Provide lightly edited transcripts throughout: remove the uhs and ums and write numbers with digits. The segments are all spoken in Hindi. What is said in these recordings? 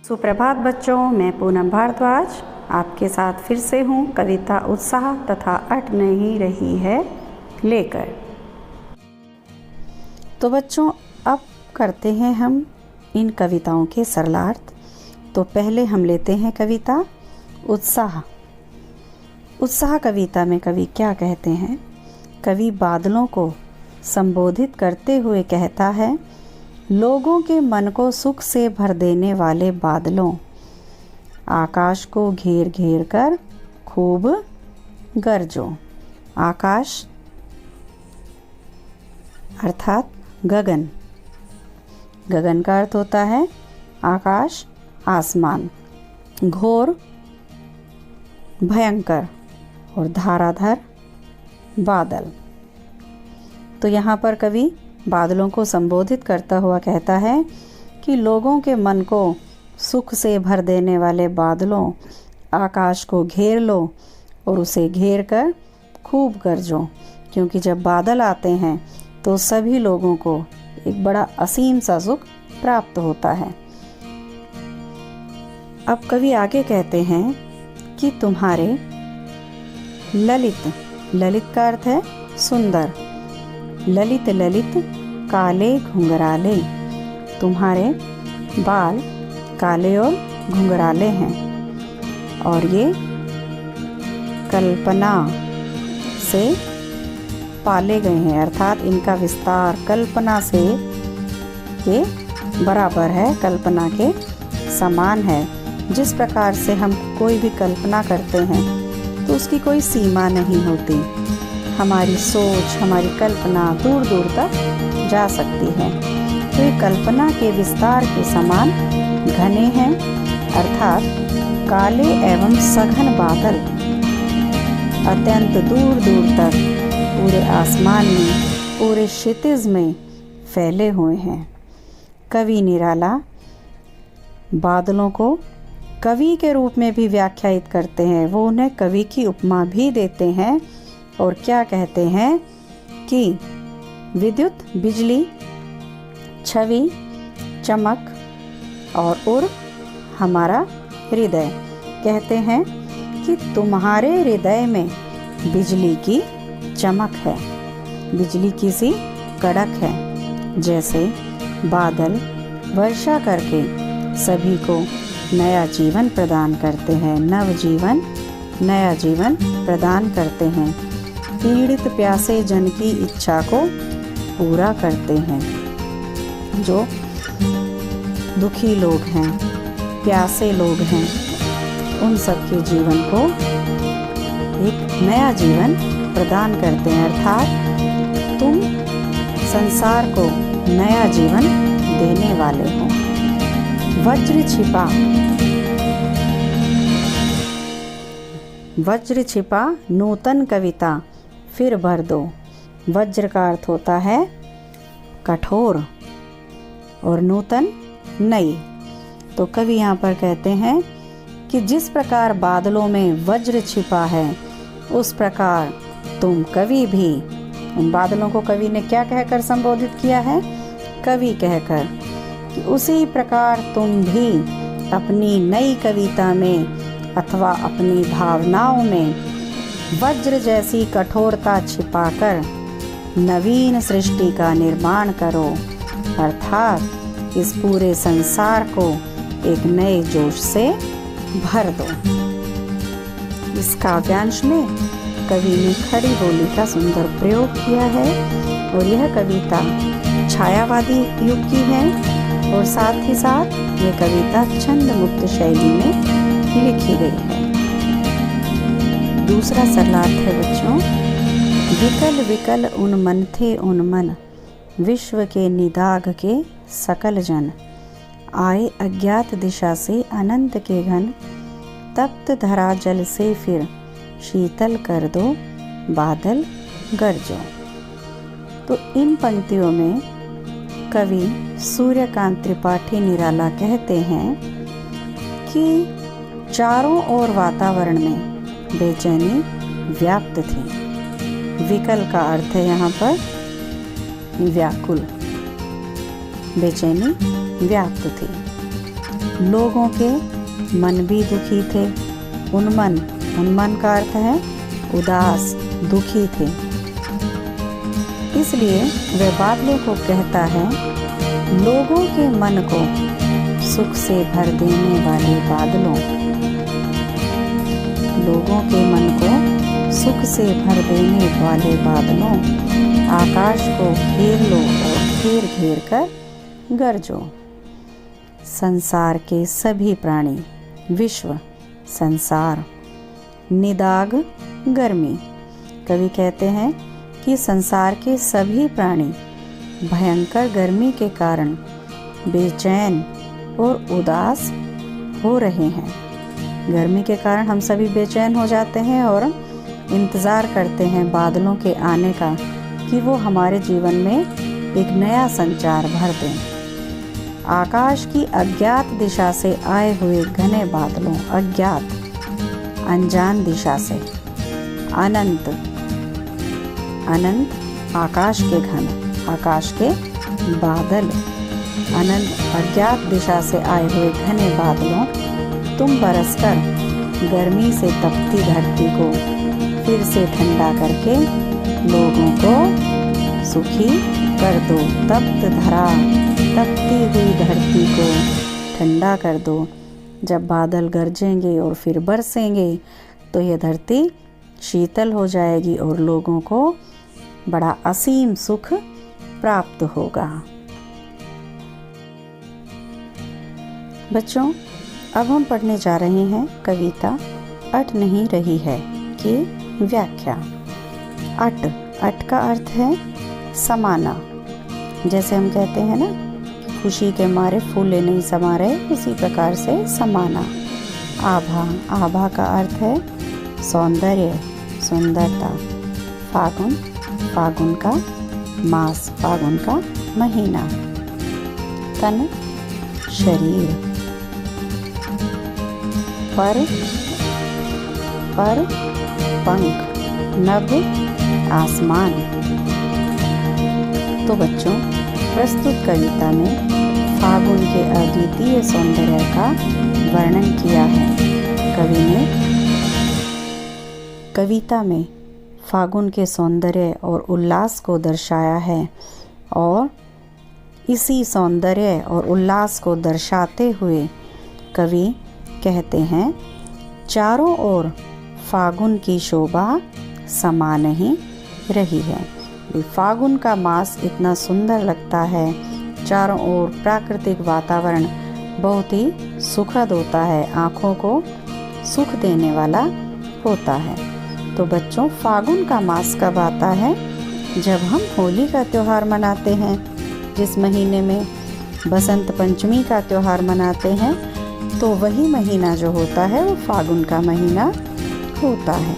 सुप्रभात बच्चों, मैं पूनम भारद्वाज आपके साथ फिर से हूँ कविता उत्साह तथा अट नहीं रही है लेकर। तो बच्चों, अब करते हैं हम इन कविताओं के सरलार्थ। तो पहले हम लेते हैं कविता उत्साह। उत्साह कविता में कवि क्या कहते हैं? कवि बादलों को संबोधित करते हुए कहता है, लोगों के मन को सुख से भर देने वाले बादलों, आकाश को घेर घेर कर खूब गरजो। आकाश अर्थात गगन। गगन का अर्थ होता है आकाश, आसमान। घोर भयंकर और धाराधर बादल। तो यहाँ पर कवि बादलों को संबोधित करता हुआ कहता है कि लोगों के मन को सुख से भर देने वाले बादलों, आकाश को घेर लो और उसे घेर कर खूब गरजो, क्योंकि जब बादल आते हैं तो सभी लोगों को एक बड़ा असीम सा सुख प्राप्त होता है। अब कवि आगे कहते हैं कि तुम्हारे ललित, ललित का अर्थ है सुंदर, ललित ललित काले घुंघराले, तुम्हारे बाल काले और घुंघराले हैं और ये कल्पना से पाले गए हैं, अर्थात इनका विस्तार कल्पना से के बराबर है, कल्पना के समान है। जिस प्रकार से हम कोई भी कल्पना करते हैं तो उसकी कोई सीमा नहीं होती। हमारी सोच, हमारी कल्पना दूर दूर तक जा सकती है। तो ये कल्पना के विस्तार के समान घने हैं, अर्थात काले एवं सघन बादल अत्यंत दूर दूर तक पूरे आसमान में, पूरे क्षितिज में फैले हुए हैं। कवि निराला बादलों को कवि के रूप में भी व्याख्यायित करते हैं। वो उन्हें कवि की उपमा भी देते हैं और क्या कहते हैं कि विद्युत, बिजली, छवि, चमक और उर हमारा हृदय। कहते हैं कि तुम्हारे हृदय में बिजली की चमक है, बिजली की सी कड़क है। जैसे बादल वर्षा करके सभी को नया जीवन प्रदान करते हैं, नवजीवन, नया जीवन प्रदान करते हैं। पीड़ित प्यासे जन की इच्छा को पूरा करते हैं। जो दुखी लोग हैं, प्यासे लोग हैं, उन सबके जीवन को एक नया जीवन प्रदान करते हैं, अर्थात तुम संसार को नया जीवन देने वाले हो। वज्र छिपा, वज्र छिपा नूतन कविता फिर भर दो। वज्र का अर्थ होता है कठोर और नूतन नई। तो कवि यहाँ पर कहते हैं कि जिस प्रकार बादलों में वज्र छिपा है, उस प्रकार तुम कवि भी, उन बादलों को कवि ने क्या कहकर संबोधित किया है? कवि कहकर, कि उसी प्रकार तुम भी अपनी नई कविता में अथवा अपनी भावनाओं में वज्र जैसी कठोरता छिपाकर नवीन सृष्टि का निर्माण करो, अर्थात इस पूरे संसार को एक नए जोश से भर दो। इस काव्यांश में कवि ने खड़ी बोली का सुंदर प्रयोग किया है और यह कविता छायावादी युग की है और साथ ही साथ ये कविता छंद मुक्त शैली में लिखी गई है। दूसरा सरलार्थ है बच्चों, विकल विकल उन मन थे उन मन, विश्व के निदाघ के सकल जन, आए अज्ञात दिशा से अनंत के घन, तप्त धरा जल से फिर शीतल कर दो बादल गरजो। तो इन पंक्तियों में कवि सूर्यकांत त्रिपाठी निराला कहते हैं कि चारों ओर वातावरण में बेचैनी व्याप्त थी। विकल का अर्थ है यहाँ पर व्याकुल, बेचैनी व्याप्त थी। लोगों के मन भी दुखी थे। उन्मन का अर्थ है उदास, दुखी थे। इसलिए वह बादलों को कहता है, लोगों के मन को सुख से भर देने वाले बादलों, लोगों के मन को सुख से भर देने वाले बादलों, आकाश को घेर लो और घेर घेर कर गरजो। संसार के सभी प्राणी, विश्व, संसार, निदाग, गर्मी। कवि कहते हैं कि संसार के सभी प्राणी भयंकर गर्मी के कारण बेचैन और उदास हो रहे हैं। गर्मी के कारण हम सभी बेचैन हो जाते हैं और इंतज़ार करते हैं बादलों के आने का, कि वो हमारे जीवन में एक नया संचार भर दें। आकाश की अज्ञात दिशा से आए हुए घने बादलों, अज्ञात, अनजान दिशा से, अनंत, अनंत आकाश के घन, आकाश के बादल, अनंत अज्ञात दिशा से आए हुए घने बादलों, तुम बरसकर गर्मी से तपती धरती को फिर से ठंडा करके लोगों को सुखी कर दो। तप्त धरा, तपती हुई धरती को ठंडा कर दो। जब बादल गरजेंगे और फिर बरसेंगे तो यह धरती शीतल हो जाएगी और लोगों को बड़ा असीम सुख प्राप्त होगा। बच्चों, अब हम पढ़ने जा रहे हैं कविता अट नहीं रही है की व्याख्या। अट का अर्थ है समाना। जैसे हम कहते हैं ना, खुशी के मारे फूले नहीं समा रहे, उसी प्रकार से समाना। आभा का अर्थ है सौंदर्य, सुंदरता। फागुन का मास, फागुन का महीना। तन, शरीर। पर पंख, नभ, आसमान। तो बच्चों, प्रस्तुत कविता में फागुन के अद्वितीय सौंदर्य का वर्णन किया है। कवि ने कविता में फागुन के सौंदर्य और उल्लास को दर्शाया है और इसी सौंदर्य और उल्लास को दर्शाते हुए कवि कहते हैं, चारों ओर फागुन की शोभा समा नहीं रही है। फागुन का मास इतना सुंदर लगता है, चारों ओर प्राकृतिक वातावरण बहुत ही सुखद होता है, आँखों को सुख देने वाला होता है। तो बच्चों, फागुन का मास कब आता है? जब हम होली का त्यौहार मनाते हैं। जिस महीने में बसंत पंचमी का त्यौहार मनाते हैं, तो वही महीना जो होता है वो फागुन का महीना होता है।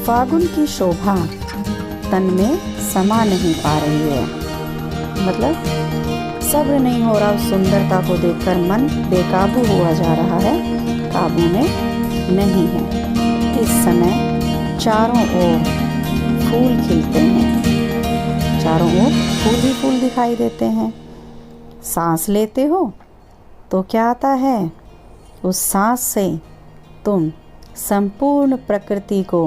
फागुन की शोभा तन में समा नहीं पा रही है, मतलब सब्र नहीं हो रहा। सुंदरता को देखकर मन बेकाबू हुआ जा रहा है, काबू में नहीं है। इस समय चारों ओर फूल खिलते हैं, चारों ओर फूल ही फूल दिखाई देते हैं। सांस लेते हो तो क्या आता है? उस सांस से तुम संपूर्ण प्रकृति को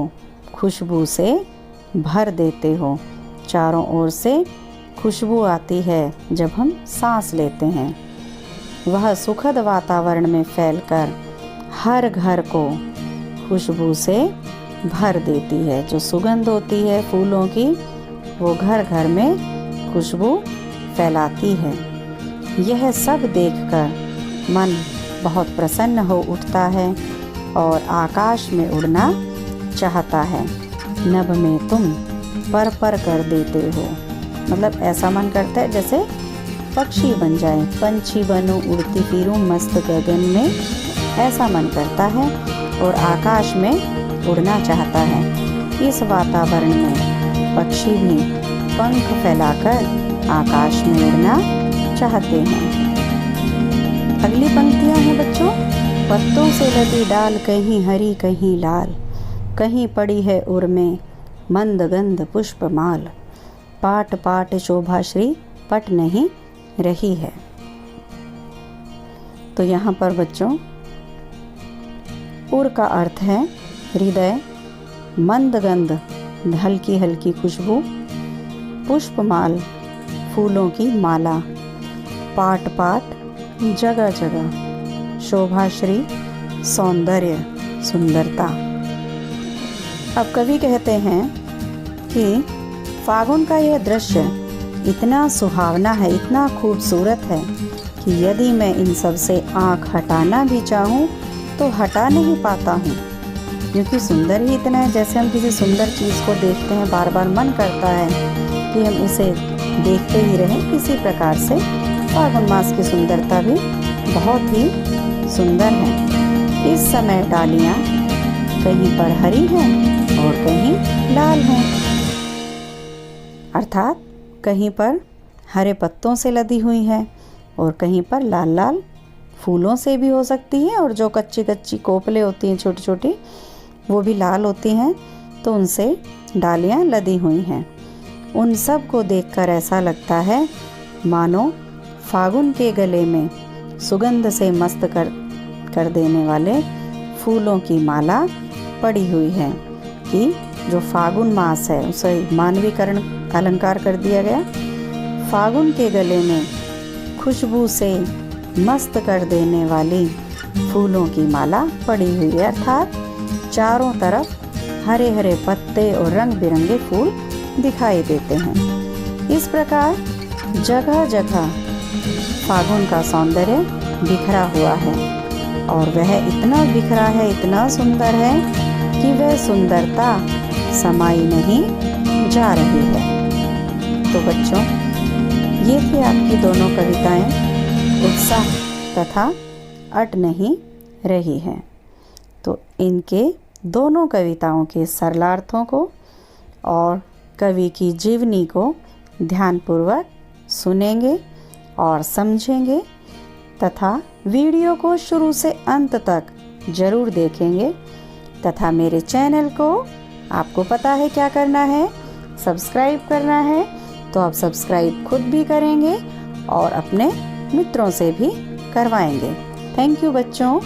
खुशबू से भर देते हो। चारों ओर से खुशबू आती है जब हम सांस लेते हैं। वह सुखद वातावरण में फैलकर हर घर को खुशबू से भर देती है। जो सुगंध होती है फूलों की, वो घर घर में खुशबू फैलाती है। यह सब देखकर मन बहुत प्रसन्न हो उठता है और आकाश में उड़ना चाहता है। नभ में तुम पर कर देते हो, मतलब ऐसा मन करता है जैसे पक्षी बन जाए, पंछी बनूं, उड़ती फिरूं मस्त गगन में, ऐसा मन करता है और आकाश में उड़ना चाहता है। इस वातावरण में पक्षी भी पंख फैलाकर आकाश में उड़ना चाहते हैं। अगली पंक्तियां हैं बच्चों। पत्तों से लदी डाल कहीं हरी कहीं लाल, कहीं पड़ी है उर में मंद गंध पुष्प माल। पाट पाट शोभा श्री पट नहीं रही है। तो यहाँ पर बच्चों उर का अर्थ है हृदय, मंद गंध हल्की हल्की खुशबू, पुष्पमाल फूलों की माला, पाट पाट जगह जगह, शोभाश्री सौंदर्य सुंदरता। अब कवि कहते हैं कि फागुन का यह दृश्य इतना सुहावना है, इतना खूबसूरत है कि यदि मैं इन सब से आँख हटाना भी चाहूँ तो हटा नहीं पाता हूँ, क्योंकि सुंदर ही इतना है। जैसे हम किसी सुंदर चीज़ को देखते हैं, बार बार मन करता है कि हम उसे देखते ही रहें, इसी प्रकार से फागुन मास की सुंदरता भी बहुत ही सुंदर है। इस समय डालियाँ कहीं पर हरी हैं और कहीं लाल हैं, अर्थात कहीं पर हरे पत्तों से लदी हुई है और कहीं पर लाल लाल फूलों से भी हो सकती है, और जो कच्ची कच्ची कोपले होती हैं छोटी छोटी वो भी लाल होती हैं, तो उनसे डालियाँ लदी हुई हैं। उन सब को देखकर ऐसा लगता है मानो फागुन के गले में सुगंध से मस्त कर देने वाले फूलों की माला पड़ी हुई है, कि जो फागुन मास है उसे मानवीकरण अलंकार कर दिया गया। फागुन के गले में खुशबू से मस्त कर देने वाली फूलों की माला पड़ी हुई है, अर्थात चारों तरफ हरे हरे पत्ते और रंग बिरंगे फूल दिखाई देते हैं। इस प्रकार जगह जगह फागुन का सौंदर्य बिखरा हुआ है, और वह इतना बिखरा है, इतना सुंदर है कि वह सुंदरता समाई नहीं जा रही है। तो बच्चों, ये थी आपकी दोनों कविताएं, उत्साह तथा अट नहीं रही हैं। तो इनके दोनों कविताओं के सरलार्थों को और कवि की जीवनी को ध्यानपूर्वक सुनेंगे और समझेंगे, तथा वीडियो को शुरू से अंत तक ज़रूर देखेंगे, तथा मेरे चैनल को आपको पता है क्या करना है, सब्सक्राइब करना है। तो आप सब्सक्राइब खुद भी करेंगे और अपने मित्रों से भी करवाएंगे। थैंक यू बच्चों।